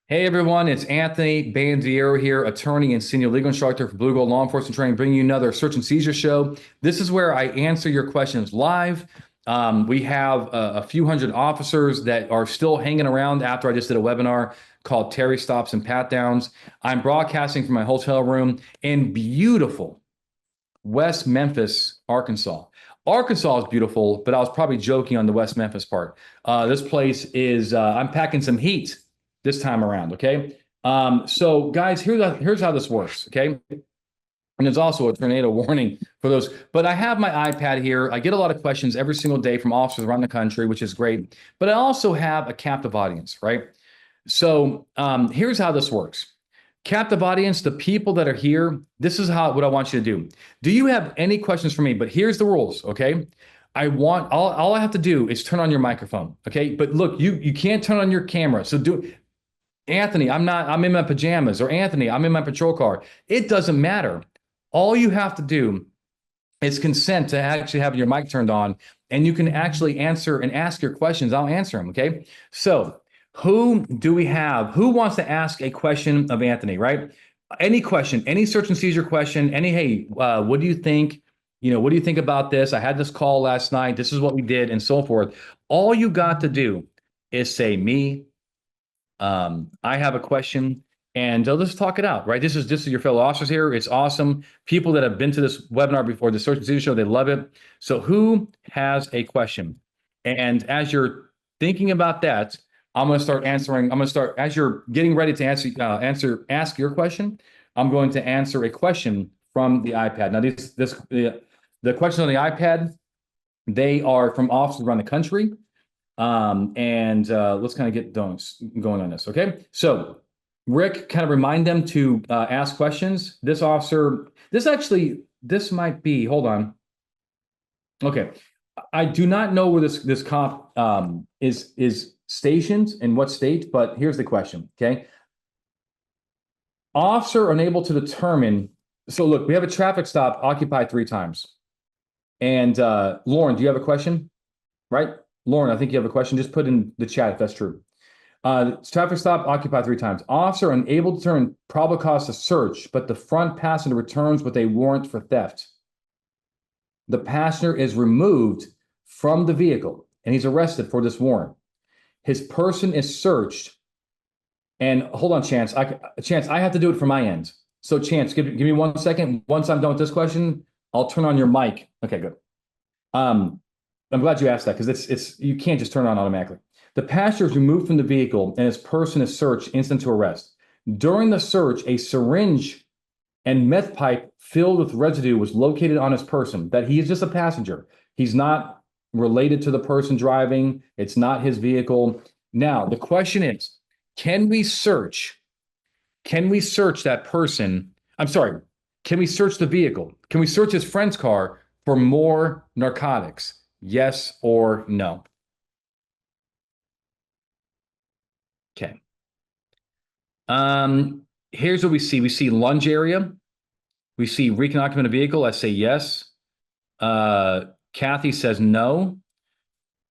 Hey everyone, it's Anthony Bandiero here, attorney and senior legal instructor for Blue Gold Law Enforcement Training, bringing you another Search and Seizure show. This is where I answer your questions live. We have a few hundred officers that are still hanging around after I just did a webinar called Terry Stops and Pat Downs. I'm broadcasting from my hotel room in beautiful West Memphis, Arkansas. Arkansas is beautiful, but I was probably joking on the West Memphis part. This place is, I'm packing some heat this time around, okay? So guys, here's how this works, okay? And there's also a tornado warning for those. But I have my iPad here. I get a lot of questions every single day from officers around the country, which is great. But I also have a captive audience, right? So here's how this works. Captive audience, the people that are here, this is what I want you to do. Do you have any questions for me? But here's the rules, okay? I want all I have to do is turn on your microphone, okay? But look, you can't turn on your camera. So Anthony, I'm in my pajamas, or Anthony, I'm in my patrol car. It doesn't matter. All you have to do is consent to actually having your mic turned on, and you can actually answer and ask your questions. I'll answer them, okay? So who do we have? Who wants to ask a question of Anthony, right? Any question, any search and seizure question, hey, what do you think? What do you think about this? I had this call last night. This is what we did, and so forth. All you got to do is say me. I have a question, and let's talk it out, right? This is your fellow officers here. It's awesome. People that have been to this webinar before, the Search and Seizure show, they love it. So who has a question? And as you're thinking about that, I'm going to start answering. I'm going to start as you're getting ready to ask your question. I'm going to answer a question from the iPad. Now, the questions on the iPad, they are from officers around the country. Let's kind of get going on this. Okay. So Rick, kind of remind them to ask questions. This might be, hold on. Okay. I do not know where this cop is stationed in what state, but here's the question. Okay. Officer unable to determine. So look, we have a traffic stop occupied 3 times. And Lauren, do you have a question? Right? Lauren, I think you have a question. Just put in the chat if that's true. Traffic stop occupied 3 times. Officer unable to determine probable cause to search, but the front passenger returns with a warrant for theft. The passenger is removed from the vehicle and he's arrested for this warrant. His person is searched. And hold on, Chance. I have to do it from my end. So Chance, give me 1 second. Once I'm done with this question, I'll turn on your mic. Okay, good. I'm glad you asked that, because it's you can't just turn it on automatically. The passenger is removed from the vehicle and his person is searched instant to arrest. During the search, a syringe and meth pipe filled with residue was located on his person. That he is just a passenger. He's not related to the person driving. It's not his vehicle. Now, the question is, can we search that person? I'm sorry, can we search the vehicle? Can we search his friend's car for more narcotics? Yes or no? Okay. Here's what we see. We see lunge area. We see recon occupant of vehicle. I say yes. Kathy says no.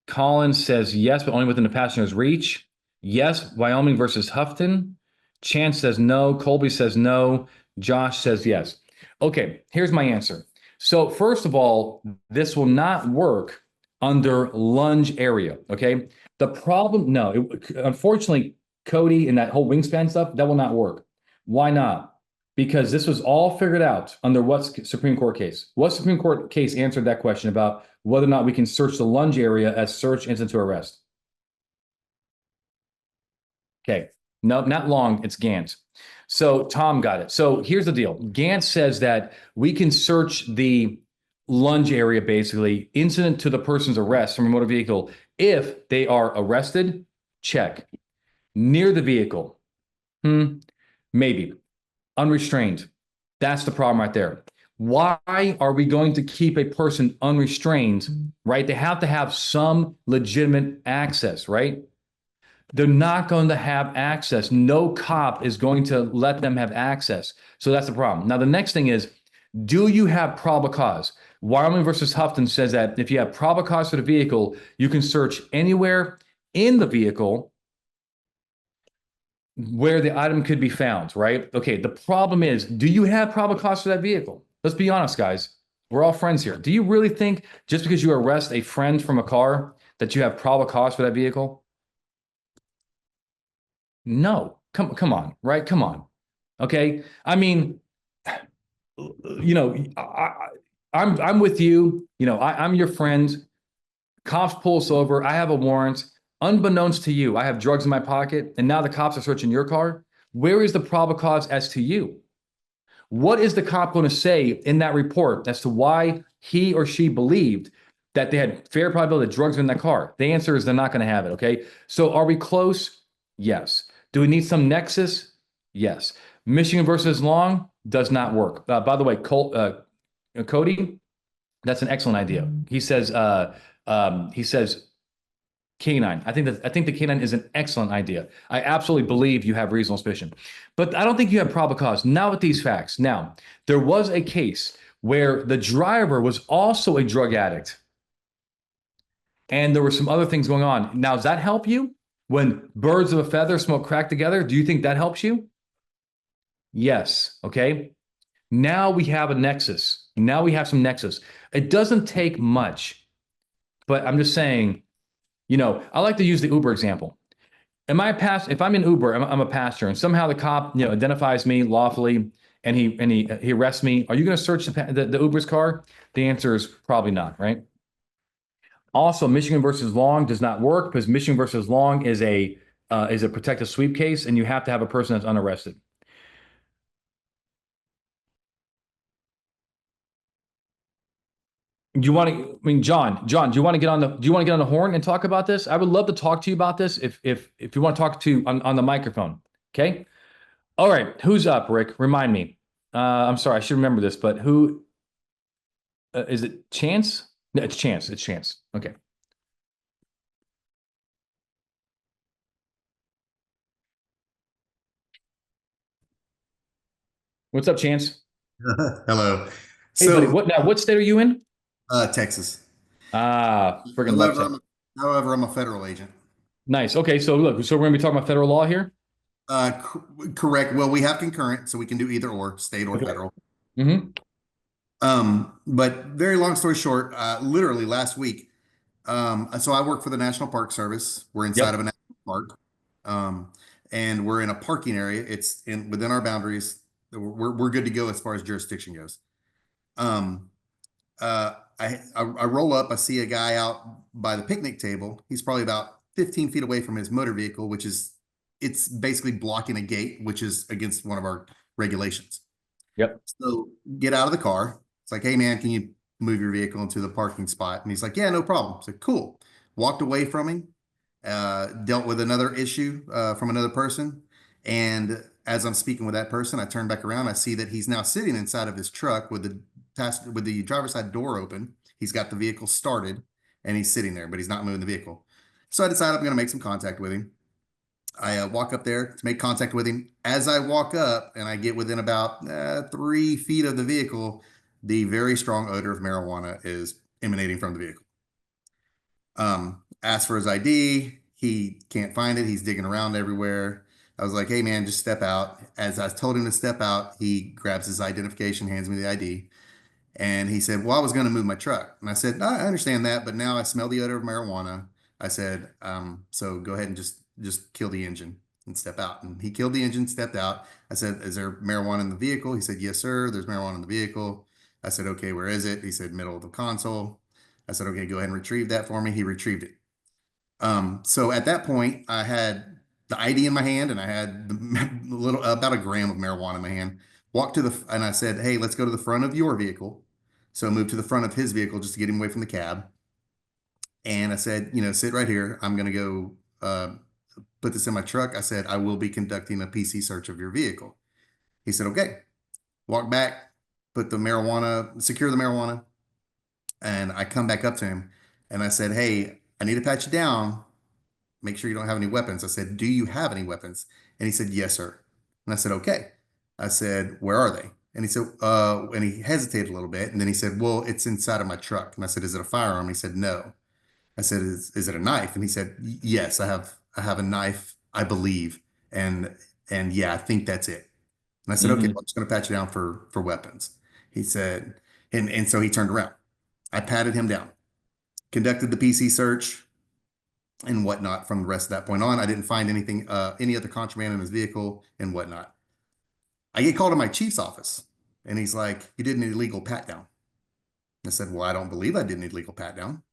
Colin says yes, but only within the passenger's reach. Yes, Wyoming versus Houghton. Chance says no. Colby says no. Josh says yes. Okay, here's my answer. So first of all, this will not work under lunge area, okay? The problem, no, unfortunately, Cody and that whole wingspan stuff, that will not work. Why not? Because this was all figured out under what Supreme Court case? What Supreme Court case answered that question about whether or not we can search the lunge area as search instant to arrest? Okay, no, not long, it's Gant. So Tom got it. So here's the deal. Gant says that we can search the lunge area, basically, incident to the person's arrest from a motor vehicle if they are arrested, check. Near the vehicle, maybe. Unrestrained, that's the problem right there. Why are we going to keep a person unrestrained, right? They have to have some legitimate access, right? They're not going to have access. No cop is going to let them have access. So that's the problem. Now, the next thing is, do you have probable cause? Wyoming versus Houghton says that if you have probable cause for the vehicle, you can search anywhere in the vehicle where the item could be found, right? Okay, the problem is, do you have probable cause for that vehicle? Let's be honest, guys. We're all friends here. Do you really think just because you arrest a friend from a car that you have probable cause for that vehicle? No. Come on, right? Come on. Okay. I mean, I'm with you. I'm your friend. Cops pull us over. I have a warrant. Unbeknownst to you, I have drugs in my pocket, and now the cops are searching your car. Where is the probable cause as to you? What is the cop going to say in that report as to why he or she believed that they had fair probability that drugs were in that car? The answer is they're not going to have it. Okay. So are we close? Yes. Do we need some nexus? Yes. Michigan versus Long does not work. By the way, Cody, that's an excellent idea. He says canine. I think the canine is an excellent idea. I absolutely believe you have reasonable suspicion, but I don't think you have probable cause. Now with these facts, now there was a case where the driver was also a drug addict, and there were some other things going on. Now, does that help you? When birds of a feather smoke crack together, do you think that helps you? Yes. Okay. Now we have a nexus. Now we have some nexus. It doesn't take much, but I'm just saying, I like to use the Uber example. If I'm in Uber, I'm a passenger, and somehow the cop, identifies me lawfully, and he arrests me. Are you going to search the Uber's car? The answer is probably not, right? Also, Michigan versus Long does not work because Michigan versus Long is a protective sweep case, and you have to have a person that's unarrested. Do you want to? I mean, John, do you want to get on the horn and talk about this? I would love to talk to you about this if you want to talk to on the microphone. Okay. All right. Who's up, Rick? Remind me. I'm sorry, I should remember this, but who is it? Chance? No, it's Chance. It's Chance. Okay. What's up, Chance? Hello. Hey, buddy. So, What state are you in? Texas. Friggin' love However, Texas. I'm a federal agent. Nice. Okay, so look, so we're gonna be talking about federal law here. Correct. Well, we have concurrent, so we can do either or, state or Okay. federal. Mm-hmm. But very long story short, literally last week, so I work for the National Park Service. We're inside of a Yep. national park, um, and we're in a parking area. It's within our boundaries. We're good to go as far as jurisdiction goes. Um, I roll up, I see a guy out by the picnic table. He's probably about 15 feet away from his motor vehicle, it's basically blocking a gate, which is against one of our regulations. Yep. So get out of the car. It's like, hey man, can you move your vehicle into the parking spot? And he's like, yeah, no problem. So cool. Walked away from him, dealt with another issue from another person. And as I'm speaking with that person, I turn back around. I see that he's now sitting inside of his truck with the driver's side door open. He's got the vehicle started and he's sitting there, but he's not moving the vehicle. So I decided I'm going to make some contact with him. I walk up there to make contact with him. As I walk up and I get within about 3 feet of the vehicle, the very strong odor of marijuana is emanating from the vehicle. Asked for his ID. He can't find it. He's digging around everywhere. I was like, hey man, just step out. As I told him to step out, he grabs his identification, hands me the ID. And he said, well, I was going to move my truck. And I said, no, I understand that, but now I smell the odor of marijuana. I said, so go ahead and just kill the engine and step out. And he killed the engine, stepped out. I said, is there marijuana in the vehicle? He said, yes, sir. There's marijuana in the vehicle. I said, okay, where is it? He said, middle of the console. I said, okay, go ahead and retrieve that for me. He retrieved it. So at that point, I had the ID in my hand and I had the little about a gram of marijuana in my hand. Walked to and I said, "Hey, let's go to the front of your vehicle." So I moved to the front of his vehicle just to get him away from the cab. And I said, sit right here. I'm gonna go put this in my truck. I said, I will be conducting a PC search of your vehicle. He said, okay. Walk back, put the marijuana, secure the marijuana, and I come back up to him and I said, hey, I need to pat you down, make sure you don't have any weapons. I said, do you have any weapons? And he said, yes, sir. And I said, okay. I said, where are they? And he said, and he hesitated a little bit. And then he said, well, it's inside of my truck. And I said, is it a firearm? He said, no. I said, is it a knife? And he said, yes, I have a knife, I believe. And yeah, I think that's it. And I said, okay, Hmm. well, I'm just going to pat you down for weapons. He said, and so he turned around. I patted him down, conducted the PC search and whatnot. From the rest of that point on, I didn't find anything, any other contraband in his vehicle and whatnot. I get called to my chief's office, and he's like, "You did an illegal pat down." I said, "Well, I don't believe I did an illegal pat down."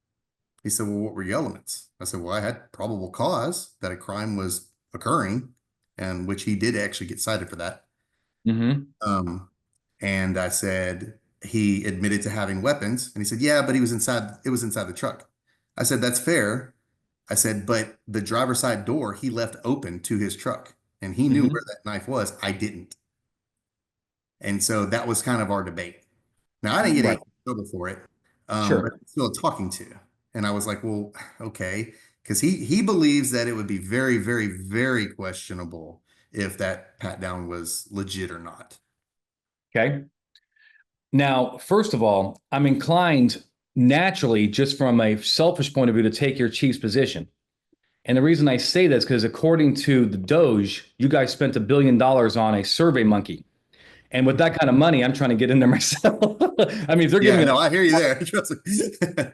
He said, "Well, what were your elements?" I said, "Well, I had probable cause that a crime was occurring," and which he did actually get cited for that. Hmm. Um, and I said, he admitted to having weapons. And he said, "Yeah, but he was inside, it was inside the truck." I said, "That's fair." I said, "But the driver's side door he left open to his truck and he knew where Hmm. that knife was. I didn't." And so that was kind of our debate. Now, I didn't get any Right. trouble for it, but Sure. I'm still talking to. And I was like, well, okay. Because he believes that it would be very, very, very questionable if that pat down was legit or not. Okay. Now, first of all, I'm inclined naturally, just from a selfish point of view, to take your chief's position. And the reason I say this is because according to the Doge, you guys spent $1 billion on a survey monkey. And with that kind of money, I'm trying to get in there myself. I mean, if they're giving Yeah, me no, I hear you there. Trust me.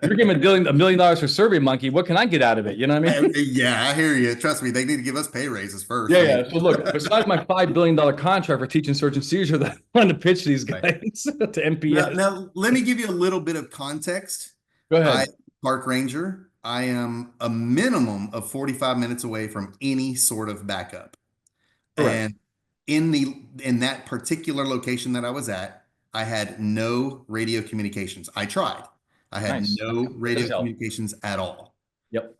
you're giving me $1 million for survey monkey, what can I get out of it? You know what I mean? Yeah, I hear you. Trust me, they need to give us pay raises first. Yeah, I mean, yeah. So look, besides my $5 billion contract for teaching search and seizure that I wanted to pitch these right. guys to Now, MPS. let me give you a little bit of context. Go I ahead. park ranger. I am a minimum of 45 minutes away from any sort of backup. Correct. And in that particular location that I was at, I had no radio communications. I tried. I had Nice. no That does radio help. communications at all. Yep.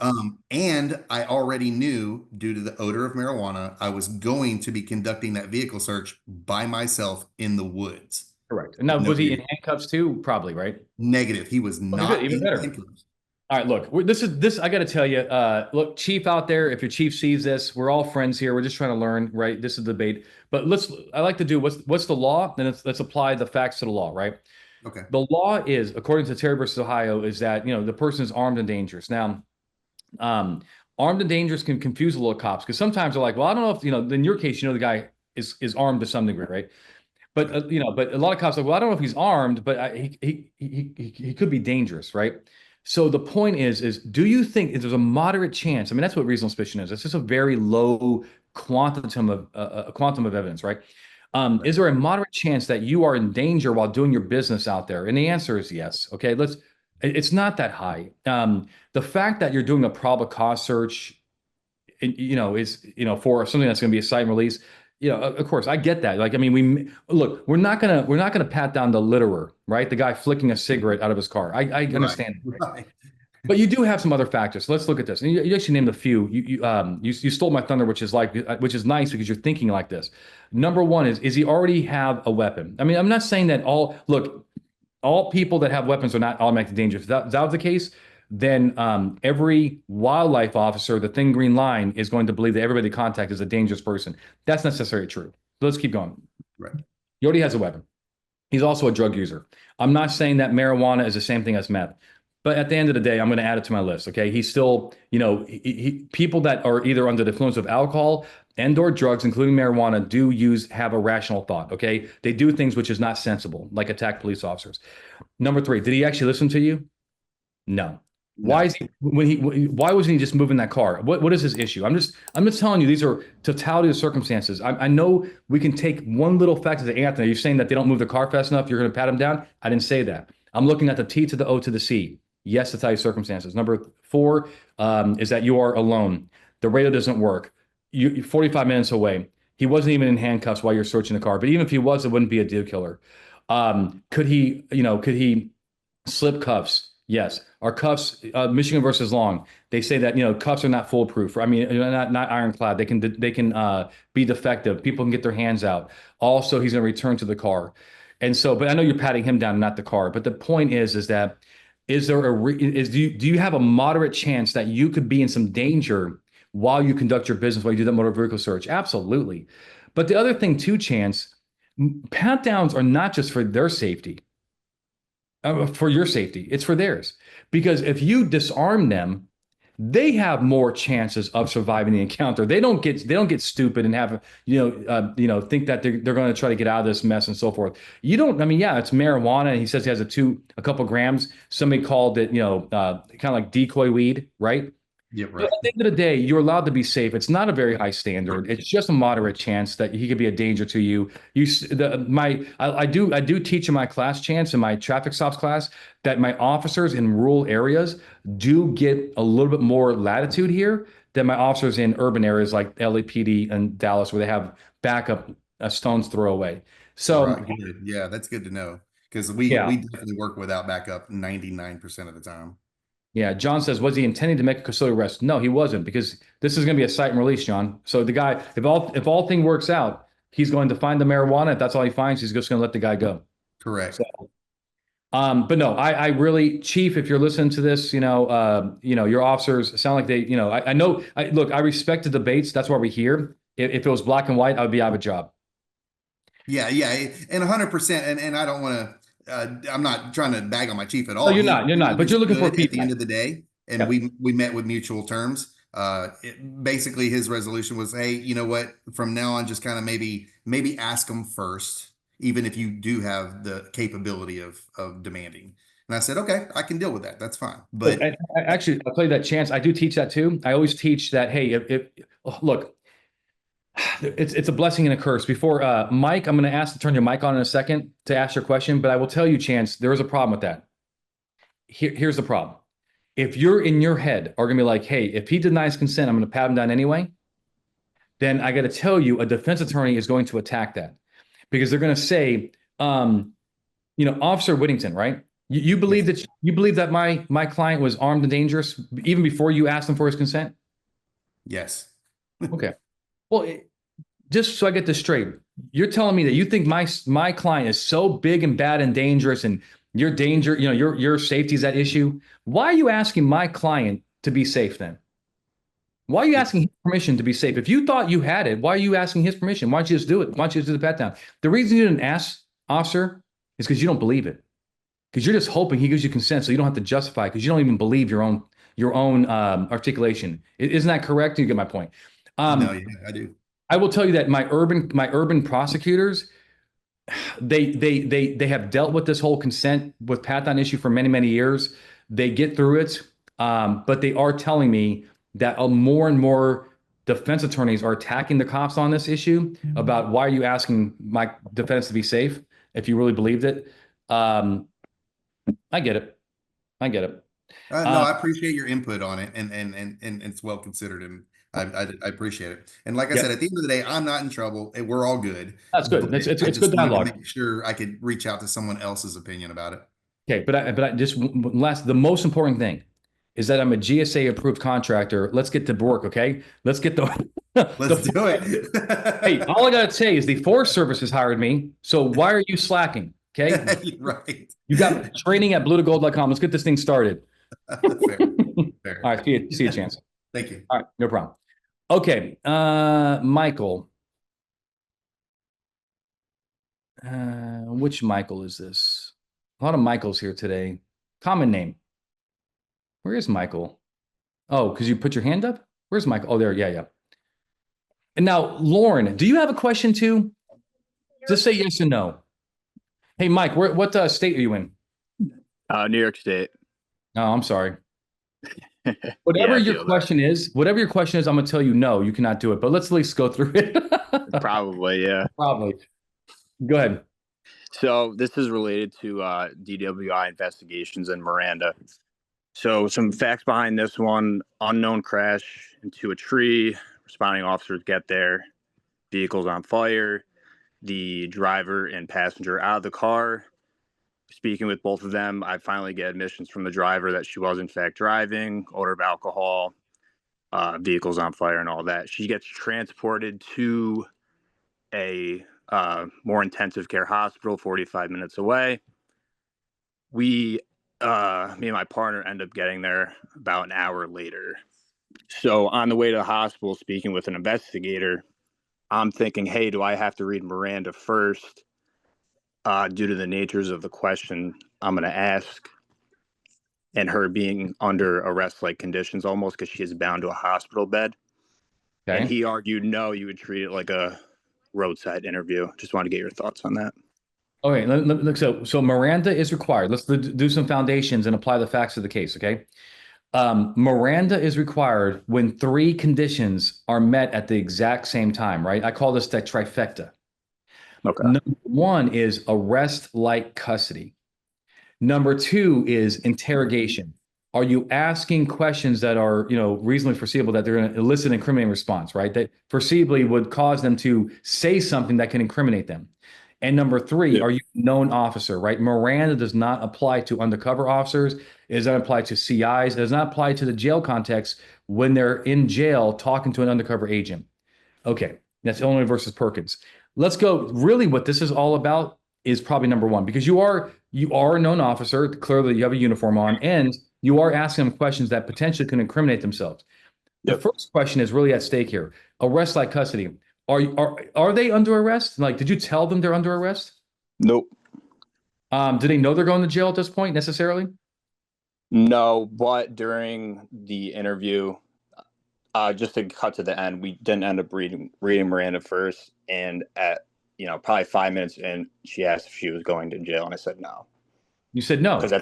And I already knew, due to the odor of marijuana, I was going to be conducting that vehicle search by myself in the woods Correct. And with now, no was he in radio. handcuffs too? Probably, right? Negative. He was Okay, good. not Even in better. handcuffs. All right, look, this is this. I got to tell you, look, Chief out there, if your Chief sees this, we're all friends here. We're just trying to learn, right? This is a debate, but let's. I like to do what's the law, then let's apply the facts to the law, right? Okay. The law is, according to Terry versus Ohio, is that the person is armed and dangerous. Now, um, armed and dangerous can confuse a little cops because sometimes they're like, well, I don't know if In your case, the guy is armed to some degree, right? But Right. but a lot of cops are like, well, I don't know if he's armed, but he could be dangerous, right? So the point is do you think there's a moderate chance? I mean, that's what reasonable suspicion is. It's just a very low quantum of evidence, right? Right. Is there a moderate chance that you are in danger while doing your business out there? And the answer is yes. Okay, It's not that high. The fact that you're doing a probable cause search is for something that's going to be a cite and release. Of course, I get that. Like, I mean, we're not gonna pat down the litterer, right? The guy flicking a cigarette out of his car. I Right. understand, right? Right. But you do have some other factors. So let's look at this. And you actually named a few. You stole my thunder, which is nice because you're thinking like this. Number one is he already have a weapon? I mean, I'm not saying that all people that have weapons are not automatically dangerous. If that was the case, then every wildlife officer, the thin green line, is going to believe that everybody they contact is a dangerous person. That's not necessarily true. So let's keep going. Right. He already has a weapon. He's also a drug user. I'm not saying that marijuana is the same thing as meth, but at the end of the day, I'm going to add it to my list. Okay, he's still, people that are either under the influence of alcohol and/or drugs, including marijuana, have a rational thought. Okay, they do things which is not sensible, like attack police officers. Number three, did he actually listen to you? No. Why No. is he why wasn't he just moving that car? What is his issue? I'm just telling you, these are totality of circumstances. I know we can take one little fact as an Anthony. You're saying that they don't move the car fast enough, you're gonna pat him down. I didn't say that. I'm looking at the T to the O to the C. Yes, totality of circumstances. Number four, is that you are alone. The radio doesn't work. You're 45 minutes away. He wasn't even in handcuffs while you're searching the car. But even if he was, it wouldn't be a deal killer. Could he slip cuffs? Yes. Are cuffs Michigan versus Long? They say that cuffs are not foolproof. I mean, not ironclad. They can be defective. People can get their hands out. Also, he's going to return to the car, and so. But I know you're patting him down, not the car. But the point is that is there a do you have a moderate chance that you could be in some danger while you conduct your business while you do that motor vehicle search? Absolutely. But the other thing too, Chance, pat downs are not just for their safety, for your safety. It's for theirs. Because if you disarm them, they have more chances of surviving the encounter. They don't get stupid and have think that they're going to try to get out of this mess and so forth. You don't. I mean, yeah, it's marijuana. And he says he has a couple grams. Somebody called it kind of like decoy weed, right? Yeah, But right. at the end of the day, you're allowed to be safe. It's not a very high standard. It's just a moderate chance that he could be a danger to you. I do teach in my class, Chance, in my traffic stops class, that my officers in rural areas do get a little bit more latitude here than my officers in urban areas like LAPD and Dallas, where they have backup a stone's throw away. Right. So Good. Yeah, that's good to know because we yeah, definitely work without backup 99% of the time. yeah. John says, was he intending to make a custodial arrest? No, he wasn't, because this is going to be a cite and release, John. So the guy, if all thing works out, he's going to find the marijuana. If that's all he finds, he's just going to let the guy go. So, Correct. but no, I really, Chief, if you're listening to this, your officers sound like they, I know. Look, I respect the debates. That's why we're here. If it was black and white, I would be out of a job. Yeah, yeah, and 100%. And I don't want to. I'm not trying to bag on my chief at No, all. you're He not. You're not. he But is you're looking for good at the end feedback. of the day, and Yeah. we met with mutual terms. Basically, his resolution was, hey, you know what? From now on, just kind of maybe ask them first, even if you do have the capability of demanding. And I said, okay, I can deal with that. That's fine. Look, But actually, I'll tell you that, Chance. I do teach that too. I always teach that. Hey, look, it's a blessing and a curse. Before Mike, I'm going to ask to turn your mic on in a second to ask your question, but I will tell you, Chance, there is a problem with that. Here's the problem. If you're in your head are going to be like, hey, if he denies consent, I'm going to pat him down anyway, then I got to tell you, a defense attorney is going to attack that, because they're going to say, Officer Whittington, right? You believe yes, that my client was armed and dangerous even before you asked him for his consent? yes. Okay. Well, just so I get this straight, you're telling me that you think my client is so big and bad and dangerous, and your danger, your safety is at issue. Why are you asking my client to be safe then? Why are you asking his permission to be safe? If you thought you had it, why are you asking his permission? Why don't you just do it? Why don't you just do the pat down? The reason you didn't ask, officer, is because you don't believe it. Because you're just hoping he gives you consent, so you don't have to justify, because you don't even believe your own articulation. Isn't that correct? You get my point. No, Um, yeah, I do. I will tell you that my urban prosecutors, they have dealt with this whole consent with pat down issue for many, many years. They get through it, but they are telling me that more and more defense attorneys are attacking the cops on this issue about, why are you asking my defense to be safe if you really believed it. I get it. I get it. No, Uh, I appreciate your input on it, and it's well considered, and I appreciate it. And like I yeah, said, at the end of the day, I'm not in trouble, and we're all good. that's But good. It's I it's good just wanted to dialogue. make sure I could reach out to someone else's opinion about it. Okay, but I just last the most important thing is that I'm a GSA approved contractor. Let's get to work, okay? Let's get the Let's the do Hey, it. all I gotta say is the Forest Service has hired me. So why are you slacking? Okay. Right. You got training at bluetogold.com. Let's get this thing started. Fair, All fair. right, see you, Chance. Thank you. All right, no problem. Okay, Michael. Which Michael is this? A lot of Michaels here today. Common name. Where is Michael? Oh, because you put your hand up? Where's Michael? Oh, there. Yeah, yeah. And now, Lauren, do you have a question too? Just say yes or no. Hey, Mike, what state are you in? New York State. Oh, I'm sorry. Yeah, Whatever I your feel that. question is, I'm gonna tell you no, you cannot do it. But let's at least go through it. Probably, yeah. Probably. Go ahead. So this is related to DWI investigations in Miranda. So some facts behind this one: unknown crash into a tree. Responding officers get there. Vehicles on fire. The driver and passenger out of the car. Speaking with both of them, I finally get admissions from the driver that she was in fact driving, odor of alcohol, vehicles on fire, and all that. She gets transported to a more intensive care hospital 45 minutes away. Me and my partner end up getting there about an hour later. So on the way to the hospital, speaking with an investigator, I'm thinking, hey, do I have to read Miranda first due to the natures of the question I'm going to ask? and her being under arrest-like conditions almost because she is bound to a hospital bed. And Okay. he argued, no, you would treat it like a roadside interview. Just want to get your thoughts on that. Okay. So Miranda is required. Let's do some foundations and apply the facts of the case. Okay. Miranda is required when three conditions are met at the exact same time, right? I call this the trifecta. Okay. Number one is arrest-like custody. Number two is interrogation. Are you asking questions that are, reasonably foreseeable that they're going to elicit an incriminating response, right? That foreseeably would cause them to say something that can incriminate them. And number three, Yeah. are you a known officer, right? Miranda does not apply to undercover officers. It does not apply to CIs. It does not apply to the jail context when they're in jail talking to an undercover agent. Okay, that's Illinois versus Perkins. Let's go. Really, what this is all about is probably number one, because you are a known officer. Clearly, you have a uniform on, and you are asking them questions that potentially can incriminate themselves. The Yep. first question is really at stake here. Arrest like custody. Are they under arrest? Like, did you tell them they're under arrest? Nope. Do they know they're going to jail at this point necessarily? No, but during the interview, just to cut to the end, we didn't end up reading Miranda first, and at probably 5 minutes in, she asked if she was going to jail, and I said no, You said no. because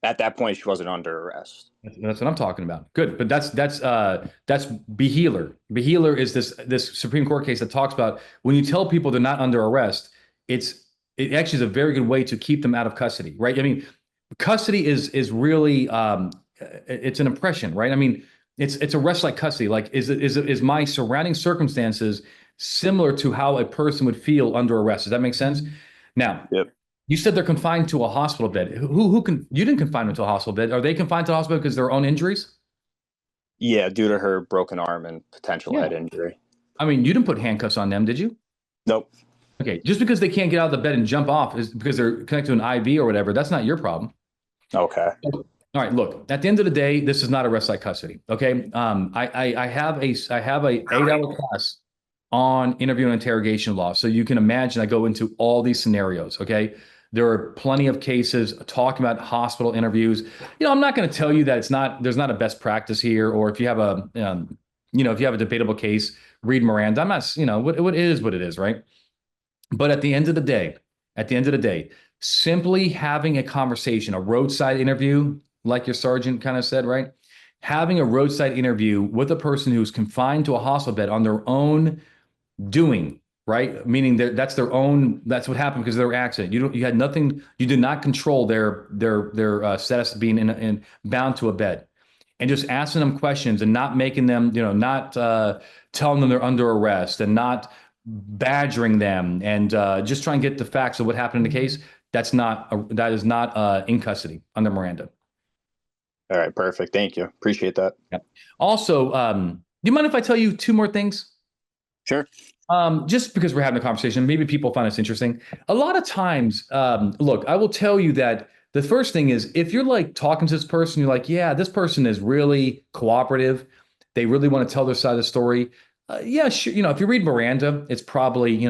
at that point she wasn't under arrest. That's what I'm talking about. Good, but that's Behealer. Behealer is this Supreme Court case that talks about when you tell people they're not under arrest, it actually is a very good way to keep them out of custody, right? I mean, custody is really it's an impression, right? I mean, it's arrest like custody. Like, is my surrounding circumstances similar to how a person would feel under arrest? Does that make sense? Now, Yep. you said they're confined to a hospital bed. You didn't confine them to a hospital bed. Are they confined to a hospital because of their own injuries? Yeah, due to her broken arm and potential Yeah. head injury. I mean, you didn't put handcuffs on them, did you? Nope. Okay, just because they can't get out of the bed and jump off is because they're connected to an IV or whatever. That's not your problem. Okay. All right, look, at the end of the day, this is not arrest like custody. Okay. I have a 8-hour class on interview and interrogation law. So you can imagine I go into all these scenarios. Okay. There are plenty of cases talking about hospital interviews. I'm not going to tell you that there's not a best practice here, or if you have if you have a debatable case, read Miranda. I'm not, what it is, right? But at the end of the day, simply having a conversation, a roadside interview, like your sergeant kind of said, right? Having a roadside interview with a person who's confined to a hospital bed on their own doing, right? Meaning that's their own, that's what happened because of their accident. You had nothing, you did not control their status of being in bound to a bed. And just asking them questions and not making them, not telling them they're under arrest and not badgering them and just try and get the facts of what happened in the case. That is not in custody under Miranda. All right, perfect. Thank you. Appreciate that. Yeah. Also, do you mind if I tell you two more things? Sure. Just because we're having a conversation, maybe people find this interesting. A lot of times, look, I will tell you that the first thing is if you're like talking to this person, you're like, yeah, this person is really cooperative. They really want to tell their side of the story. Yeah, sure. If you read Miranda, it's probably,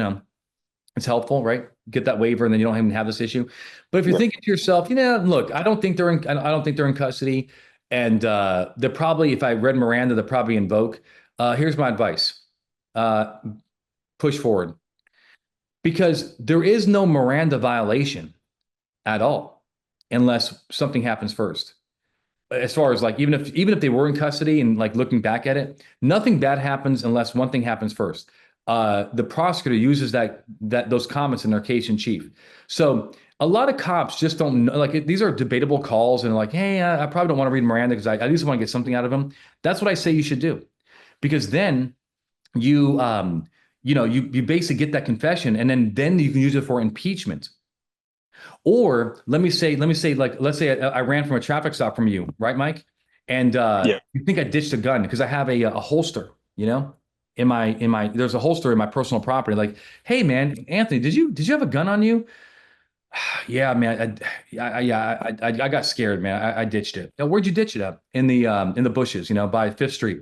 it's helpful, right? Get that waiver and then you don't even have this issue. But if you're thinking to yourself, look, I don't think they're in custody. And they're probably, if I read Miranda, they're probably invoke. Here's my advice. Push forward. Because there is no Miranda violation at all unless something happens first. As far as like, even if they were in custody and like looking back at it, nothing bad happens unless one thing happens first. The prosecutor uses those comments in their case in chief. So a lot of cops just don't know, like these are debatable calls and like, hey, I probably don't want to read Miranda because I at least want to get something out of him. That's what I say you should do, because then you you basically get that confession and then you can use it for impeachment. Or let me say, like, let's say I ran from a traffic stop from you, right, Mike? And you think I ditched a gun because I have a holster, in my there's a holster in my personal property. Like, hey man, Anthony, did you have a gun on you? Yeah, man, I got scared, man. I ditched it. Now, where'd you ditch it at? In the bushes, by Fifth Street.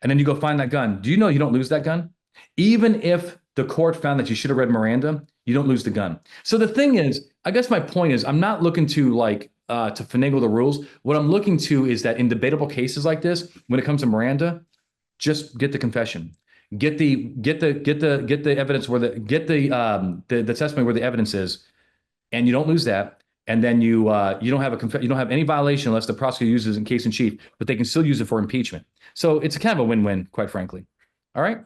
And then you go find that gun. Do you know you don't lose that gun? Even if the court found that you should have read Miranda, you don't lose the gun. So the thing is, I guess my point is, I'm not looking to like to finagle the rules. What I'm looking to is that in debatable cases like this, when it comes to Miranda, just get the confession, get the evidence where the testimony where the evidence is, and you don't lose that. And then you don't have any violation unless the prosecutor uses it in case in chief, but they can still use it for impeachment. So it's a kind of a win-win, quite frankly. All right.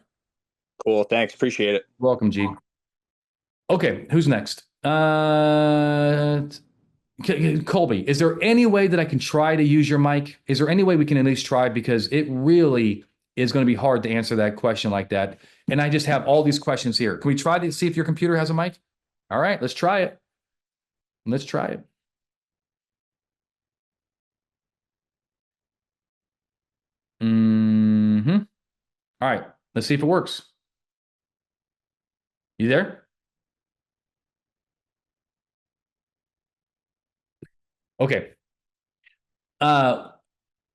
Cool. Thanks. Appreciate it. Welcome, G. Okay, who's next? Colby, is there any way that I can try to use your mic? Is there any way we can at least try? Because it really is going to be hard to answer that question like that. And I just have all these questions here. Can we try to see if your computer has a mic? All right, let's try it. Let's try it. All right, let's see if it works. You there? Okay. All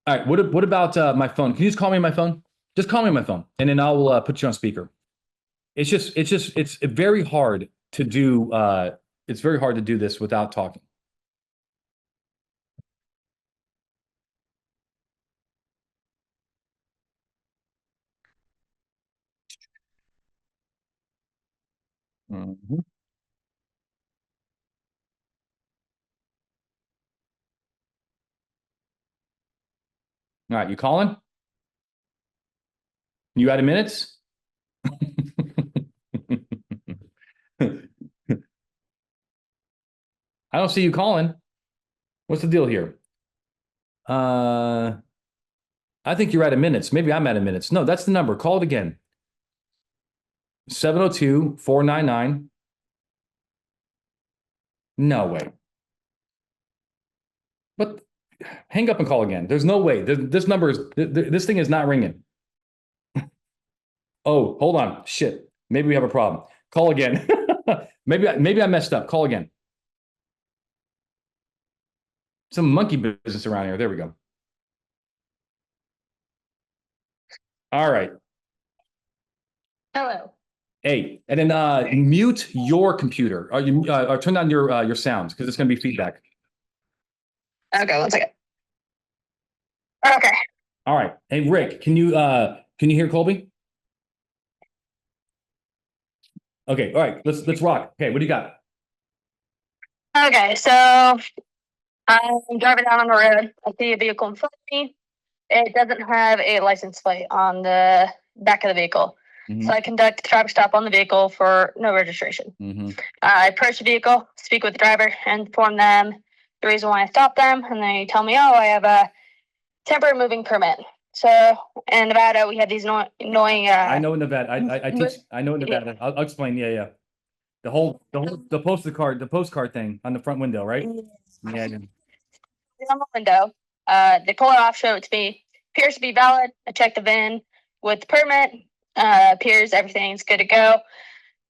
right. What about my phone? Can you just call me on my phone? Just call me on my phone, and then I'll put you on speaker. It's very hard to do. It's very hard to do this without talking. Mhm. All right, you calling? You out of minutes? I don't see you calling. What's the deal here? I think you're out of minutes. Maybe I'm out of minutes. No, that's the number. Call it again. 702-499. No way. But hang up and call again. There's no way. This number is, this thing is not ringing. Oh, hold on. Shit. Maybe we have a problem. Call again. maybe I messed up. Call again. Some monkey business around here. There we go. All right. Hello. Hey, and then mute your computer. Or turn down your sounds because it's going to be feedback. Okay, 1 second. Okay. All right. Hey, Rick, can you hear Colby? Okay. All right. Let's rock. Okay. What do you got? Okay, so I'm driving down on the road. I see a vehicle in front of me. It doesn't have a license plate on the back of the vehicle. So I conduct a traffic stop on the vehicle for no registration. I approach the vehicle, speak with the driver, and inform them the reason why I stopped them. And they tell me, oh, I have a temporary moving permit. So in Nevada, we have these annoying. I know in Nevada. I teach. I know in Nevada. I'll explain. Yeah. The postcard thing on the front window, right? Yeah. On the window. They pull it off, show it to me. Appears to be valid. I check the VIN with the permit. Appears everything's good to go.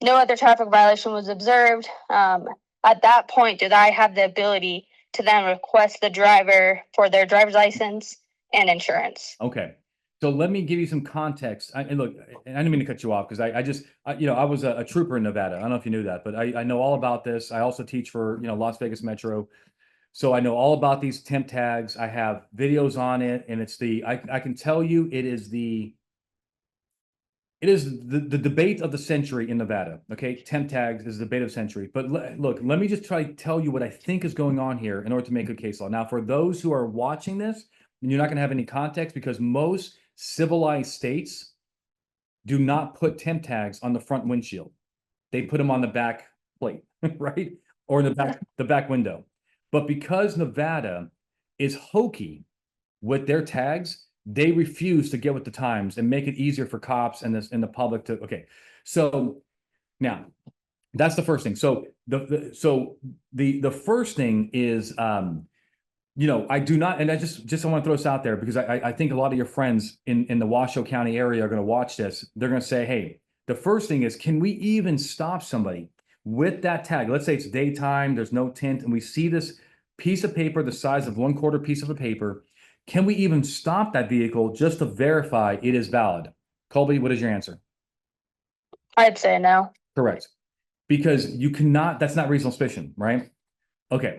No other traffic violation was observed. At that point, did I have the ability to then request the driver for their driver's license and insurance? Okay. So let me give you some context. And look, I didn't mean to cut you off because I was a trooper in Nevada. I don't know if you knew that, but I know all about this. I also teach for, Las Vegas Metro. So I know all about these temp tags. I have videos on it, and it's I can tell you it is the debate of the century in Nevada. Okay, temp tags is the debate of the century. But look, let me just try to tell you what I think is going on here in order to make a case law. Now, for those who are watching this, and you're not going to have any context because most civilized states do not put temp tags on the front windshield. They put them on the back plate, right? Or in the back window. But because Nevada is hokey with their tags, they refuse to get with the times and make it easier for cops and the public to. Okay, so now that's the first thing. So the first thing is, I do not, and I just I want to throw this out there because I think a lot of your friends in the Washoe County area are going to watch this. They're going to say, hey, the first thing is, can we even stop somebody with that tag? Let's say it's daytime, there's no tint, and we see this piece of paper the size of 1/4 piece of a paper. Can we even stop that vehicle just to verify it is valid? Colby, what is your answer? I'd say no. Correct. Because you cannot, that's not reasonable suspicion, right? Okay.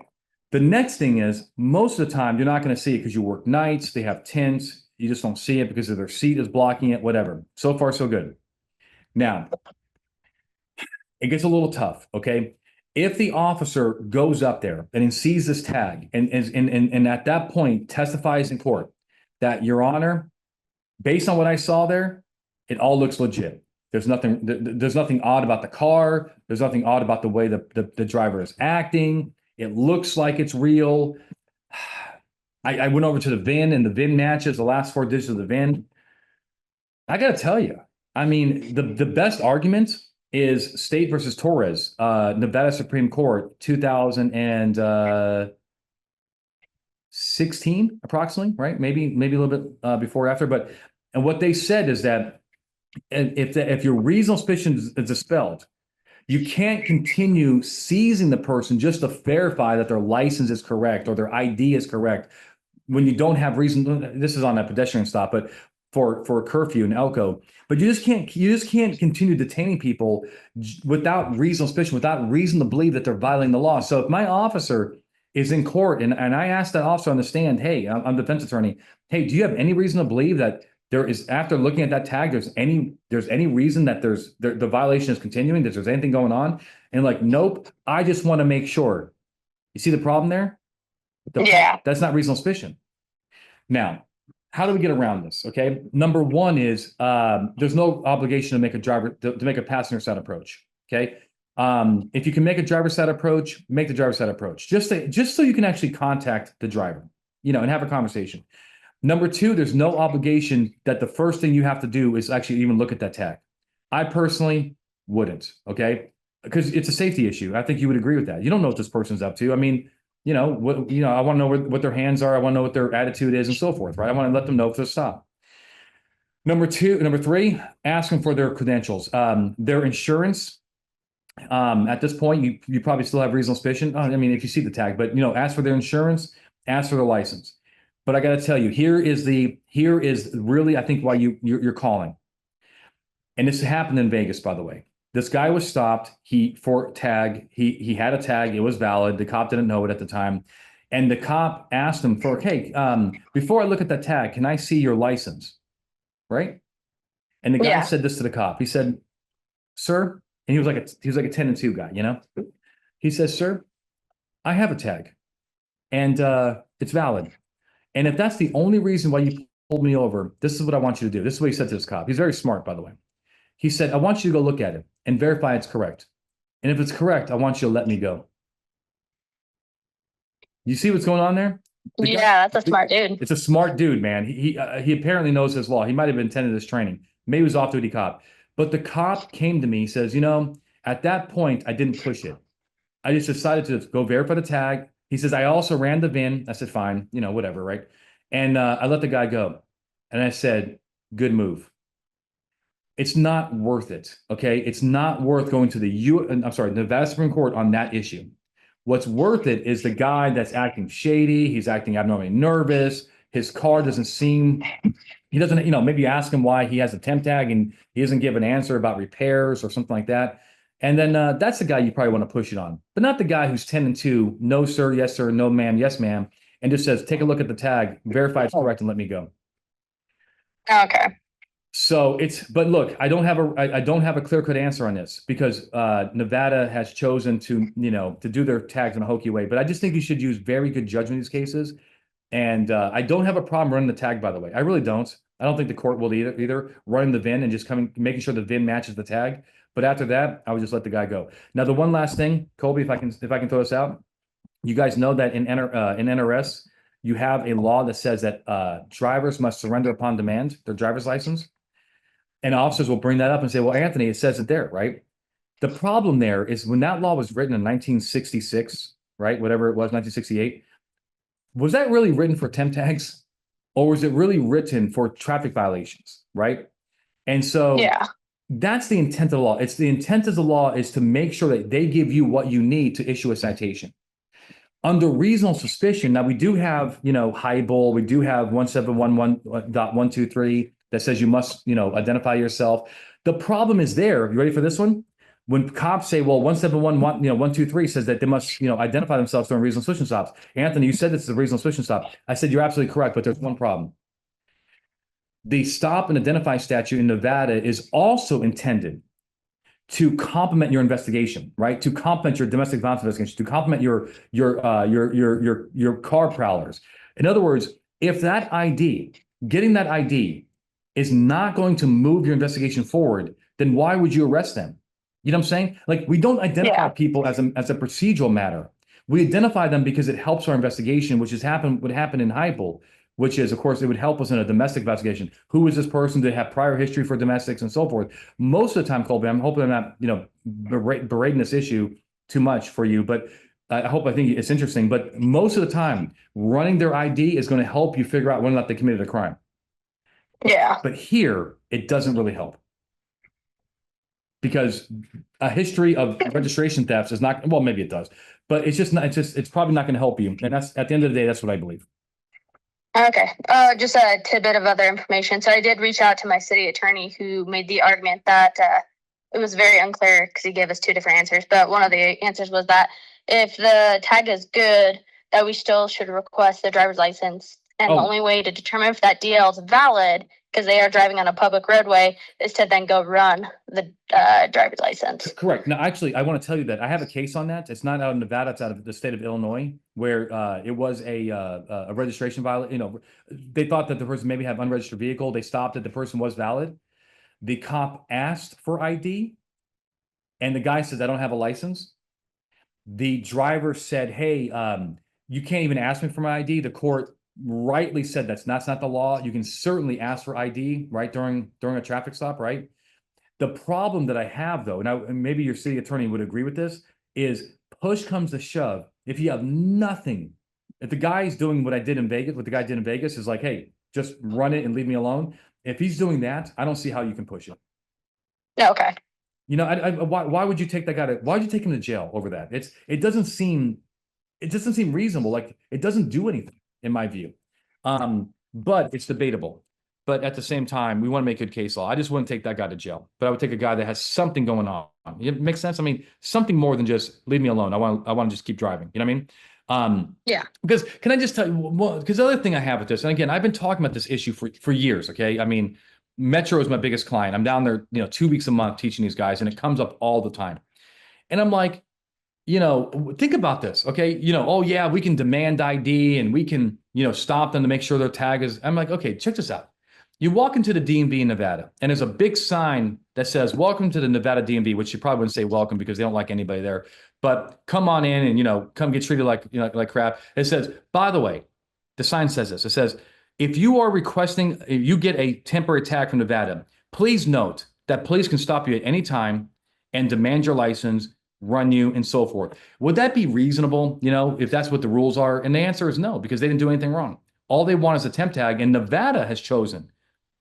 The next thing is most of the time you're not going to see it because you work nights, they have tints, you just don't see it because of their seat is blocking it, whatever. So far, so good. Now, it gets a little tough, okay? If the officer goes up there and he sees this tag and at that point testifies in court that, Your Honor, based on what I saw there, it all looks legit. There's nothing odd about the car. There's nothing odd about the way the driver is acting. It looks like it's real. I went over to the VIN, and the VIN matches the last 4 digits of the VIN. I got to tell you, I mean, the best argument is State versus Torres, Nevada Supreme Court, 2016, approximately, right? Maybe a little bit before or after. But and what they said is that if your reasonable suspicion is dispelled, you can't continue seizing the person just to verify that their license is correct or their ID is correct when you don't have reason. This is on a pedestrian stop, but for a curfew in Elko. But you just can't continue detaining people without reasonable suspicion, without reason to believe that they're violating the law. So if my officer is in court and I ask that officer on the stand, hey, I'm a defense attorney, hey, do you have any reason to believe that there is, after looking at that tag, there's any reason that the violation is continuing, that there's anything going on? And like, nope, I just want to make sure. You see the problem there? That's not reasonable suspicion. Now, how do we get around this? Okay, number one is there's no obligation to make to make a passenger side approach. Okay, if you can make a driver side approach, make the driver side approach. Just so you can actually contact the driver, and have a conversation. Number two, there's no obligation that the first thing you have to do is actually even look at that tag. I personally wouldn't, okay? Because it's a safety issue. I think you would agree with that. You don't know what this person's up to. I mean, I want to know what their hands are. I want to know what their attitude is and so forth, right? I want to let them know if they'll stop. Number three, ask them for their credentials. Their insurance. At this point, you probably still have reasonable suspicion. I mean, if you see the tag, but ask for their insurance, ask for their license. But I got to tell you, here is really, I think, why you're calling. And this happened in Vegas, by the way. This guy was stopped. For tag. He had a tag. It was valid. The cop didn't know it at the time, and the cop asked him for, hey, before I look at that tag, can I see your license? Right? And the guy said this to the cop. He said, "Sir," and he was like a 10 and 2 guy. He says, "Sir, I have a tag, and it's valid. And if that's the only reason why you pulled me over, this is what I want you to do." This is what he said to this cop. He's very smart, by the way. He said, "I want you to go look at it and verify it's correct. And if it's correct, I want you to let me go." You see what's going on there? That's a smart dude. It's a smart dude, man. He apparently knows his law. He might have been attending this training. Maybe he was off-duty cop. But the cop came to me, says, at that point, I didn't push it. I just decided to go verify the tag. He says, I also ran the VIN. I said, fine, whatever, right? And I let the guy go. And I said, good move. It's not worth it, okay? It's not worth going to Nevada Supreme Court on that issue. What's worth it is the guy that's acting shady. He's acting abnormally nervous. His car doesn't seem, he doesn't, maybe ask him why he has a temp tag and he doesn't give an answer about repairs or something like that. And then that's the guy you probably want to push it on, but not the guy who's 10 and 2, no, sir, yes, sir, no, ma'am, yes, ma'am, and just says, take a look at the tag, verify it's correct, and let me go. Okay. So but look, I don't have a clear-cut answer on this because Nevada has chosen to do their tags in a hokey way. But I just think you should use very good judgment in these cases. And I don't have a problem running the tag, by the way. I really don't. I don't think the court will either running the VIN and just making sure the VIN matches the tag. But after that, I would just let the guy go. Now, the one last thing, Colby, if I can throw this out, you guys know that in NRS, you have a law that says that drivers must surrender upon demand their driver's license. And officers will bring that up and say, well, Anthony, it says it there, right? The problem there is when that law was written in 1966, right? Whatever it was, 1968, was that really written for temp tags? Or was it really written for traffic violations, right? And so that's the intent of the law. It's the intent of the law is to make sure that they give you what you need to issue a citation. Under reasonable suspicion, now we do have, Highbull, we do have 1711.123 that says you must, identify yourself. The problem is there. You ready for this one? When cops say, well, 171, 123 says that they must, identify themselves during reasonable suspicion stops. Anthony, you said this is a reasonable suspicion stop. I said, you're absolutely correct, but there's one problem. The stop and identify statute in Nevada is also intended to complement your investigation, right? To complement your domestic violence investigation, to complement your car prowlers. In other words, if getting that ID is not going to move your investigation forward, then why would you arrest them? You know what I'm saying? Like, we don't identify people as a procedural matter. We identify them because it helps our investigation, which would happen in Hypel, which is, of course, it would help us in a domestic investigation. Who is this person? Did they have prior history for domestics and so forth? Most of the time, Colby, I'm hoping I'm not, berating this issue too much for you, but I think it's interesting. But most of the time, running their ID is going to help you figure out whether or not they committed a crime. Yeah. But here, it doesn't really help. Because a history of registration thefts is not, well, maybe it does, but it's probably not going to help you. And that's, at the end of the day, that's what I believe. Okay. Just a tidbit of other information. So I did reach out to my city attorney, who made the argument that it was very unclear because he gave us two different answers. But one of the answers was that if the tag is good, that we still should request the driver's license. And the only way to determine if that DL is valid, because they are driving on a public roadway, is to then go run the driver's license. Correct. Now, actually, I want to tell you that I have a case on that. It's not out of Nevada. It's out of the state of Illinois, where it was a registration violation. They thought that the person maybe had an unregistered vehicle. They stopped it. The person was valid. The cop asked for ID, and the guy says, I don't have a license. The driver said, hey, you can't even ask me for my ID. The court rightly said that's not the law. You can certainly ask for ID, right, during a traffic stop, right? The problem that I have, though, and maybe your city attorney would agree with this, is push comes to shove. If you have nothing, if the guy's doing what the guy did in Vegas is like, hey, just run it and leave me alone. If he's doing that, I don't see how you can push it. Okay. Why would you take that guy why would you take him to jail over that? It doesn't seem reasonable. Like, it doesn't do anything, in my view. But it's debatable. But at the same time, we want to make good case law. I just wouldn't take that guy to jail, but I would take a guy that has something going on. It makes sense. I mean, something more than just leave me alone. I want to just keep driving. You know what I mean? Yeah. Because can I just tell you? Well, because the other thing I have with this, and again, I've been talking about this issue for years. Okay, I mean, Metro is my biggest client. I'm down there, 2 weeks a month teaching these guys, and it comes up all the time. And I'm like, think about this, okay? Oh yeah, we can demand ID and we can, stop them to make sure their tag is. I'm like, okay, check this out. You walk into the DMV in Nevada, and there's a big sign that says, welcome to the Nevada DMV, which you probably wouldn't say welcome because they don't like anybody there, but come on in and, come get treated like, like crap. It says, by the way, the sign says this, it says, if you get a temporary tag from Nevada, please note that police can stop you at any time and demand your license, run you, and so forth. Would that be reasonable, if that's what the rules are? And the answer is no, because they didn't do anything wrong. All they want is a temp tag, and Nevada has chosen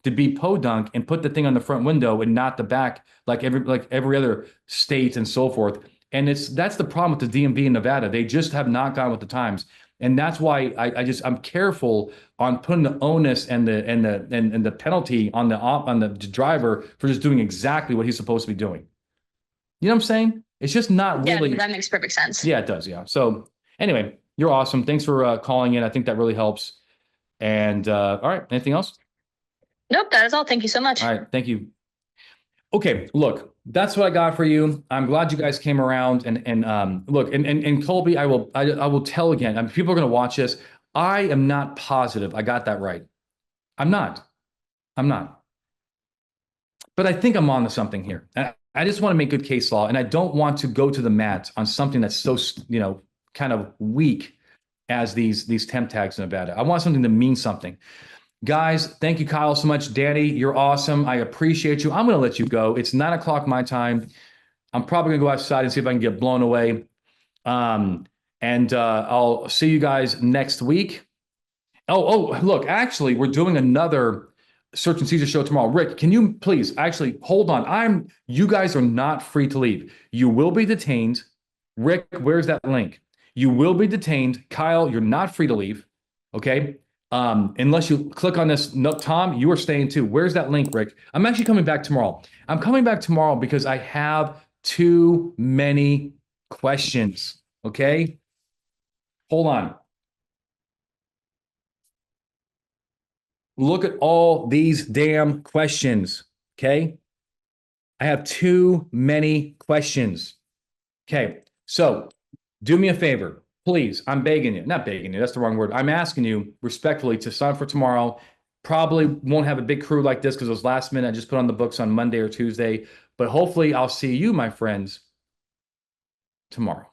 to be podunk and put the thing on the front window and not the back, like every other state and so forth. And that's the problem with the DMV in Nevada. They just have not gone with the times. And that's why I'm careful on putting the onus and the penalty on the driver for just doing exactly what he's supposed to be doing. You know what I'm saying? It's just not really. Yeah, that makes perfect sense. Yeah, it does. Yeah. So anyway, you're awesome. Thanks for calling in. I think that really helps. And all right, anything else? Nope, that is all. Thank you so much. All right, thank you. Okay, look, that's what I got for you. I'm glad you guys came around and look, and Colby, I will tell again. I mean, people are going to watch this. I am not positive I got that right. I'm not. But I think I'm on to something here. I just want to make good case law, and I don't want to go to the mat on something that's so kind of weak as these temp tags in Nevada. I want something to mean something. Guys, thank you, Kyle, so much. Danny, you're awesome. I appreciate you. I'm going to let you go. It's 9 o'clock my time. I'm probably going to go outside and see if I can get blown away. And I'll see you guys next week. Oh, look, actually, we're doing another Search and Seizure show tomorrow. Rick, can you please actually hold on? You guys are not free to leave. You will be detained. Rick, where's that link? You will be detained. Kyle, you're not free to leave. Okay. Unless you click on this. No, Tom, you are staying too. Where's that link, Rick? I'm actually coming back tomorrow. I'm coming back tomorrow because I have too many questions. Okay. Hold on. Look at all these damn questions. Okay. I have too many questions. Okay. So do me a favor, please. I'm begging you, not begging you. That's the wrong word. I'm asking you respectfully to sign up for tomorrow. Probably won't have a big crew like this because it was last minute. I just put on the books on Monday or Tuesday, but hopefully I'll see you, my friends, tomorrow.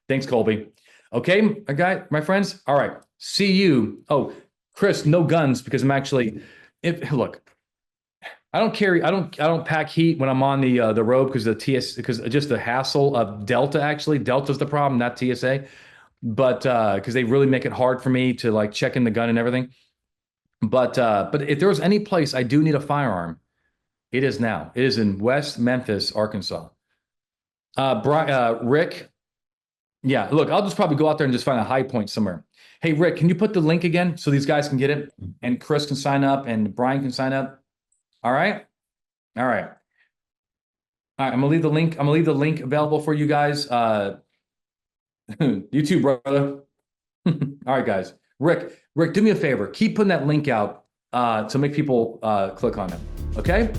Thanks, Colby. Okay, my friends. All right. See you. Oh, Chris, no guns because I'm actually. Look, I don't carry. I don't pack heat when I'm on the road because because just the hassle of Delta. Actually, Delta's the problem, not TSA. But because they really make it hard for me to like check in the gun and everything. But if there was any place I do need a firearm, it is now. It is in West Memphis, Arkansas. Rick. Yeah, look, I'll just probably go out there and just find a high point somewhere. Hey, Rick, can you put the link again so these guys can get it and Chris can sign up and Brian can sign up? All right. All right. All right. I'm gonna leave the link. I'm gonna leave the link available for you guys. You too, brother. All right, guys. Rick, do me a favor. Keep putting that link out to make people click on it. Okay.